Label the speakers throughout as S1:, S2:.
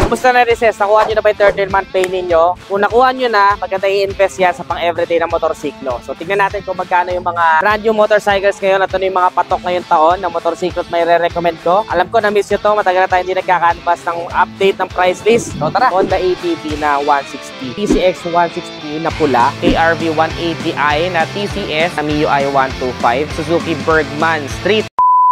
S1: Kumusta na Rises? Nakuha nyo na ba yung 13-month pay ninyo? Kung nakuha nyo na, maganda i-invest yan sa pang-everyday na motorsiklo. So tingnan natin kung magkano yung mga brand new motorcycles ngayon at ano yung mga patok ngayong taon na motorsiklo at may re-recommend ko. Alam ko na-miss nyo to, matagal na tayo hindi nagka-canvas ng update ng price list. So tara, Honda ATV na 160, TCX 160 na pula, KRV 180i na TCS na MIUI 125, Suzuki Bergman Street.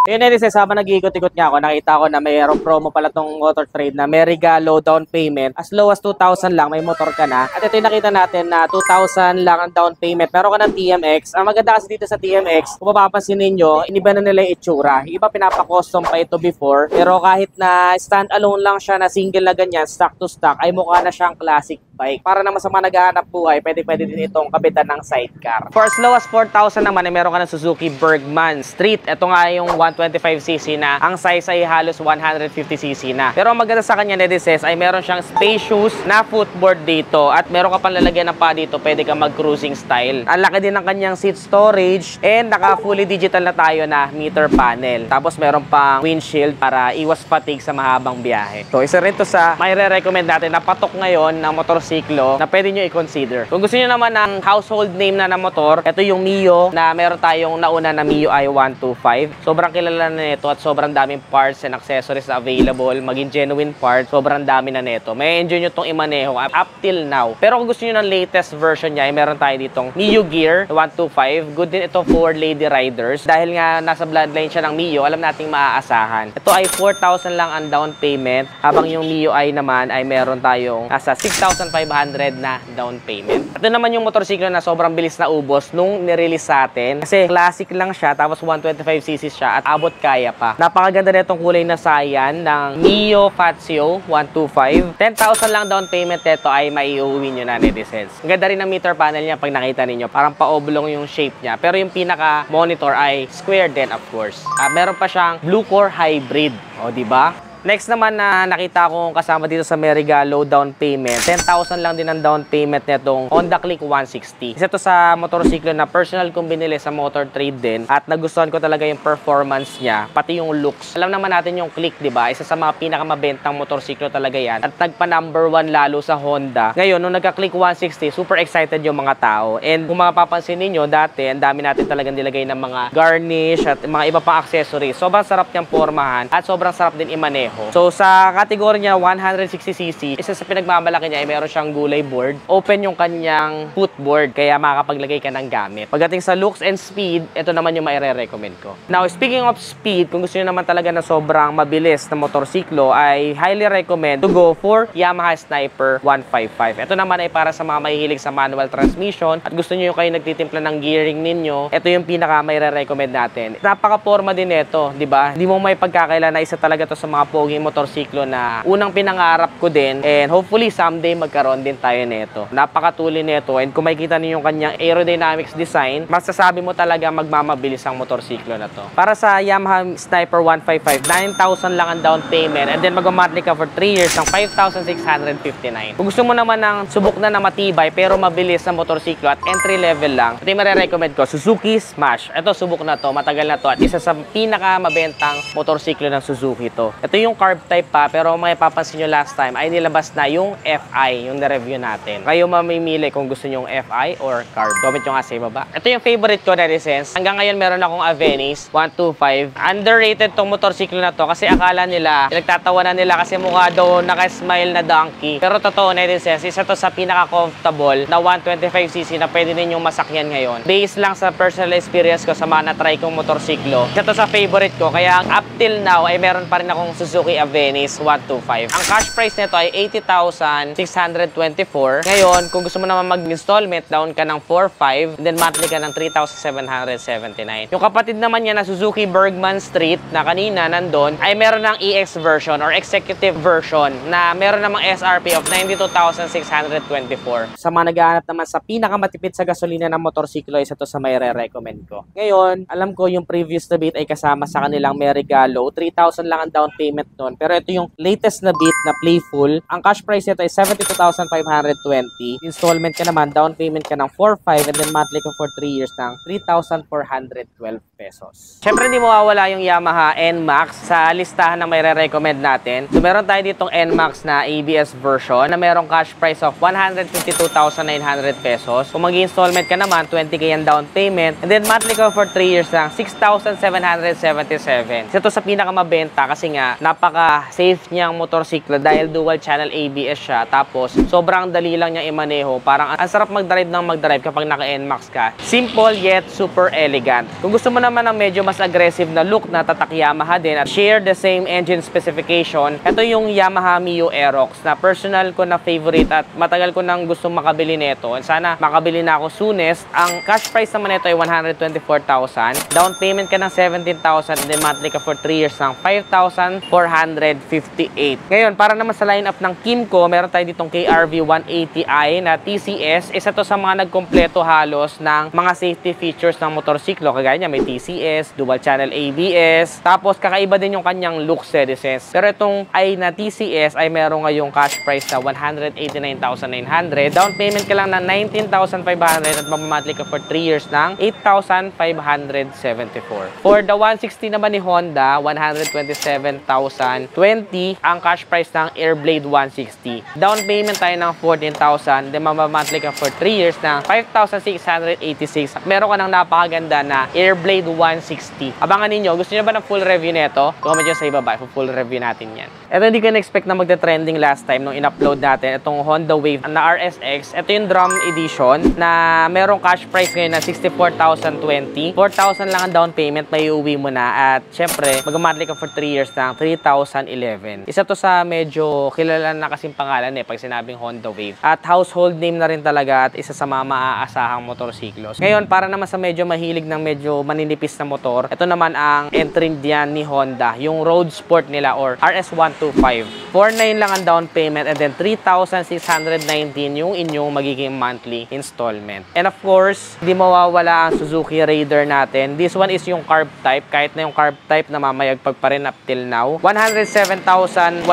S1: Yun Rises, habang nag-iikot-ikot nga ako, nakita ko na mayroong promo pala tong motor trade na may regalo down payment. As low as 2,000 lang, may motor ka na. At ito yung nakita natin na 2,000 lang ang down payment. Meron ka ng TMX. Ang maganda kasi dito sa TMX, kung mapapansin ninyo, iniba na nila yung itsura. Iba pinapa-custom pa ito before. Pero kahit na stand-alone lang siya na single na ganyan, stock to stock, ay mukha na siyang classic bike. Para naman sa mga naghahanap buhay, pwede din itong kabitan ng sidecar. For as low as 4,000 naman, ay meron ka ng Suzuki Bergman Street. Ito nga yung 125cc na. Ang size ay halos 150cc na. Pero ang maganda sa kanya, Rises, ay meron siyang spacious na footboard dito. At meron ka pang lalagyan ng pa dito, pwede ka mag-cruising style. Ang laki din ng kanyang seat storage. And naka fully digital na tayo na meter panel. Tapos meron pang windshield para iwas fatigue sa mahabang biyahe. So isa rin to sa may re-recommend natin na patok ngayon ng motorsiklo na pwede nyo i-consider. Kung gusto nyo naman ng household name na motor, ito yung Mio na meron tayong nauna na MIUI 125. Sobrang kilala na nito at sobrang daming parts and accessories na available. Maging genuine parts, sobrang dami na nito. May enjoy nyo itong imaneho up till now. Pero kung gusto nyo ng latest version niya, ay meron tayo ditong Mio Gear 125. Good din ito for lady riders. Dahil nga nasa bloodline siya ng Mio, alam nating maaasahan. Ito ay 4,000 lang ang down payment. Habang yung MIUI naman ay meron tayong nasa 6,500 na down payment. Ito naman yung motorsiklo na sobrang bilis na ubos nung nirelease sa atin. Kasi classic lang siya, tapos 125cc siya at abot kaya pa. Napakaganda na itong kulay na cyan ng Mio Fazio 125. 10,000 lang down payment nito ay maiuwi nyo na, Rises. Ang ganda rin ng meter panel niya pag nakita ninyo. Parang pa-oblong yung shape niya. Pero yung pinaka-monitor ay square din, of course. Meron pa siyang blue core hybrid. O, diba? Next naman na nakita kong kasama dito sa may regalo down payment, 10,000 lang din ang down payment nitong Honda Click 160. Isa to sa motorsiklo na personal kong binili sa motor trade din at nagustuhan ko talaga yung performance niya, pati yung looks. Alam naman natin yung Click, di ba? Isa sa mga pinakamabentang motorsiklo talaga yan at nagpa number 1 lalo sa Honda. Ngayon, nung nagka-Click 160, super excited yung mga tao. And kung mapapansin ninyo, dati, ang dami natin talagang nilagay ng mga garnish at mga iba pang accessories. Sobrang sarap niyang pormahan at sobrang sarap din imaneho. So sa kategorya niya 160cc, isa sa pinagmamalaki niya ay meron siyang gulay board. Open yung kanyang footboard kaya makakapaglagay ka ng gamit. Pagdating sa looks and speed, ito naman yung maire-recommend ko. Now, speaking of speed, kung gusto niyo naman talaga na sobrang mabilis na motorsiklo, ay highly recommend to go for Yamaha Sniper 155. Ito naman ay para sa mga mahihilig sa manual transmission at gusto niyo yung kayo nagtitimpla ng gearing ninyo, ito yung pinaka maire-recommend natin. Napaka-forma din ito, di ba? Hindi mo may pagkakaila na isa talaga to sa mga poging motorsiklo na unang pinangarap ko din and hopefully someday magkaroon din tayo nito. Napakatuli nito and kung makikita niyo yung kanyang aerodynamics design, masasabi mo talaga magmamabilis ang motorsiklo na to. Para sa Yamaha Sniper 155, 9,000 lang ang down payment and then magmamonthly ka for 3 years ng 5,659. Kung gusto mo naman ng subok na matibay pero mabilis na motorsiklo at entry level lang, ito yung marirecommend ko, Suzuki Smash. Ito subok na to, matagal na to at isa sa pinakamabentang motorsiklo ng Suzuki to. Ito yung carb type pa, pero may papansin nyo last time ay nilabas na yung FI, yung na-review natin. Kayo mamimili kung gusto nyo yung FI or carb. Comment nyo nga sa ibaba. Ito yung favorite ko na Rises. Hanggang ngayon meron akong Avenis 125. Underrated tong motorsiklo na to kasi akala nila, nagtatawanan nila kasi mukha daw naka-smile na donkey. Pero totoo na Rises, isa to sa pinaka-comfortable na 125cc na pwede ninyong masakyan ngayon. Based lang sa personal experience ko sa mga na-try kong motorsiklo. Isa to sa favorite ko. Kaya up till now ay meron pa rin akong Suzuki Avenis 125. Ang cash price nito ay 80,624. Ngayon, kung gusto mo naman mag-installment, down ka ng 4,500, then monthly ka ng 3,779. Yung kapatid naman niya na Suzuki Bergman Street na kanina nandun, ay meron ng EX version or executive version na meron namang SRP of 92,624. Sa mga naghahanap naman sa pinakamatipid sa gasolina ng motorsiklo, isa to sa may re-recommend ko. Ngayon, alam ko yung previous debate ay kasama sa kanilang may regalo. 3,000 lang ang down payment nun. Pero ito yung latest na Beat na Playful. Ang cash price nito ay 72,520. Installment ka naman, down payment ka ng 4,500 and then monthly ka for 3 years ng 3,412 pesos. Syempre hindi mawawala yung Yamaha NMAX sa listahan na may re-recommend natin. So meron tayo ditong NMAX na ABS version na merong cash price of 152,900 pesos. Kung mag-installment ka naman, 20k yan down payment and then monthly ka for 3 years ng 6,777. Ito sa pinakamabenta kasi nga napaka-safe niyang motorsiklo dahil dual channel ABS siya. Tapos sobrang dali lang niya imaneho. Parang ang sarap mag-drive kapag naka-NMAX ka. Simple yet super elegant. Kung gusto mo naman ng medyo mas aggressive na look na tatak Yamaha din at share the same engine specification, ito yung Yamaha Mio Aerox na personal ko na favorite at matagal ko nang gusto makabili nito. Sana makabili na ako soonest. Ang cash price naman nito ay 124,000. Down payment ka ng 17,000 and then monthly ka for 3 years ng 5,458. Ngayon, para naman sa lineup ng Kymco, meron tayo ditong KRV 180i na TCS. Isa to sa mga nagkompleto halos ng mga safety features ng motorsiklo. Kagaya niya, may TCS, dual channel ABS. Tapos, kakaiba din yung kanyang look services. Pero itong i na TCS ay meron ngayong cash price na 189,900. Down payment ka lang ng 19,500 at mamamatli ka for 3 years ng 8,574. For the 160 naman ni Honda, 127,020 ang cash price ng Airblade 160. Down payment tayo ng 14,000, then mamamatli ka for 3 years ng 5,686. At meron ka ng napakaganda na Airblade 160. Abangan ninyo, gusto niyo ba ng full review nito? Comment nyo sa ibaba, full review natin yan. Ito hindi ko na-expect na magte-trending last time nung in-upload natin itong Honda Wave na RSX. Ito yung drum edition na merong cash price ngayon na 64,020. 4,000 lang ang down payment, may uuwi mo na. At syempre, mag-monthly ka for 3 years ng 3,011. Isa to sa medyo kilala na kasing pangalan pag sinabing Honda Wave. At household name na rin talaga at isa sa mga maaasahang motorsiklos. Ngayon, para naman sa medyo mahilig ng medyo maninipis na motor, ito naman ang entry diyan ni Honda, yung Road Sport nila or RS125. 4,900 lang ang down payment and then 3,619 yung inyong magiging monthly installment. And of course, hindi mawawala ang Suzuki Raider natin. This one is yung carb type. Kahit na yung carb type na mamayagpag pa rin up till now. 107,124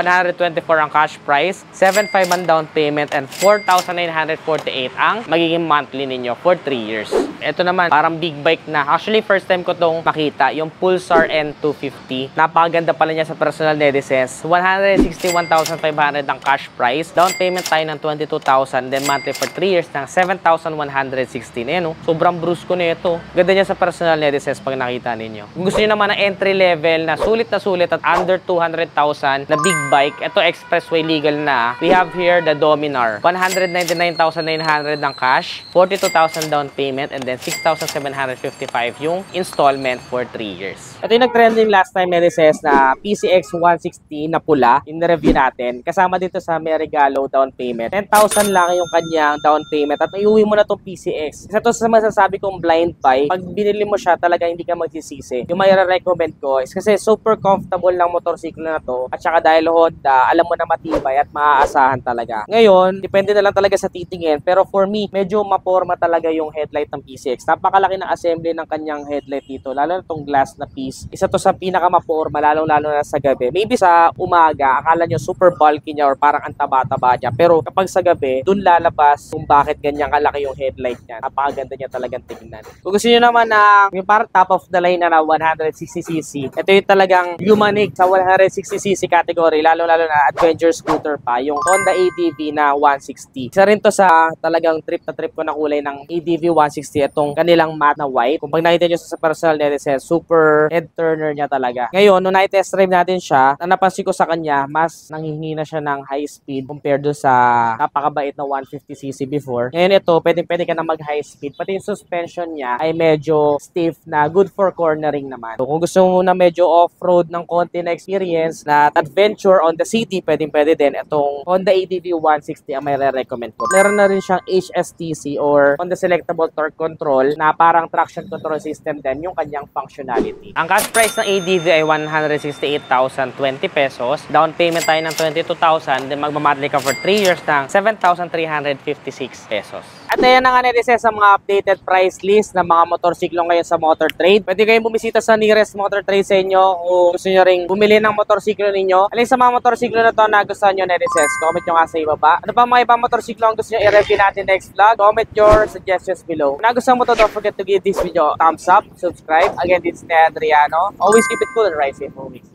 S1: ang cash price, 7,500 ang down payment, and 4,948 ang magiging monthly ninyo for 3 years. Ito naman, parang big bike na. Actually, first time ko tong makita, yung Pulsar N250. Napakaganda pala niya sa personal netizens. 161,500 ang cash price. Down payment tayo ng 22,000, then monthly for 3 years ng 7,116. Ayan, sobrang brusco na ito. Ganda niya sa personal netizens pag nakita ninyo. Kung gusto niyo naman ng entry level na sulit at under 200,000 na big bike, ito expressway legal na. We have here the Dominar. 199,900 ng cash, 42,000 down payment, and then 6,755 yung installment for 3 years. Ito yung nag-trending last time netizens na PCX 160 na pula, in review natin. Kasama dito sa may regalo down payment. 10,000 lang yung kanyang down payment at iuwi mo na itong PCX. Isa to sa masasabi kong blind buy. Pag binili mo siya, talaga hindi ka magsisisi. Yung may recommend ko is kasi super comfortable ng motorsiklo na to at saka dahil Honda, alam mo na matibay at maaasahan talaga. Ngayon, depende na lang talaga sa titingin. Pero for me, medyo maporma talaga yung headlight ng PCX. Napakalaki ng assembly ng kanyang headlight dito, lalo na itong glass na piece. Isa to sa pinakamaporma, lalo na sa gabi. Maybe sa umaga, akala nyo super bulky niya or parang ang taba-taba niya. Pero kapag sa gabi, dun lalabas kung bakit ganyan kalaki yung headlight niya. Napakaganda niya talagang tignan. Kung gusto nyo naman na yung parang top of the line na 160cc, ito yung talagang unique sa 160cc category, lalo na adventure scooter pa, yung Honda ADV na 160. Isa rin to sa talagang trip ko na kulay ng ADV 160, itong kanilang matte na white. Kung pag nakita nyo sa personal netizens, super head turner niya talaga. Ngayon, nung na-test drive natin siya, napansin ko sa kanya, mas nanghihina siya ng high speed compared do sa napakabait na 150cc before. Ngayon ito, pwede ka na mag high speed. Pati yung suspension niya ay medyo stiff na good for cornering naman. So, kung gusto mo na medyo off-road ng konti na experience na adventure on the city, pwede din. Itong Honda ADV 160 ang may re-recommend ko. Meron na rin siyang HSTC or Honda Selectable Torque Control na parang traction control system din yung kanyang functionality. Ang cash price ng ADV ay 168,020 pesos. Down payment tayo ng 22,000, then magmamadli ka for 3 years ng 7,356 pesos. At ayan na nga narises sa mga updated price list ng mga motorsiklo ngayon sa Motor Trade. Pwede kayong bumisita sa nearest Motor Trade sa inyo o gusto nyo ring bumili ng motorsiklo ninyo. Alin sa mga motorsiklo na to na gusto nyo narises, comment nyo nga sa ibaba. Ano pa mga ibang motorsiklo ang gusto nyo i-review natin next vlog? Comment your suggestions below. Kung nagustuhan mo to, don't forget to give this video a thumbs up, subscribe. Again, this is Adriano. Always keep it cool and ride safe always.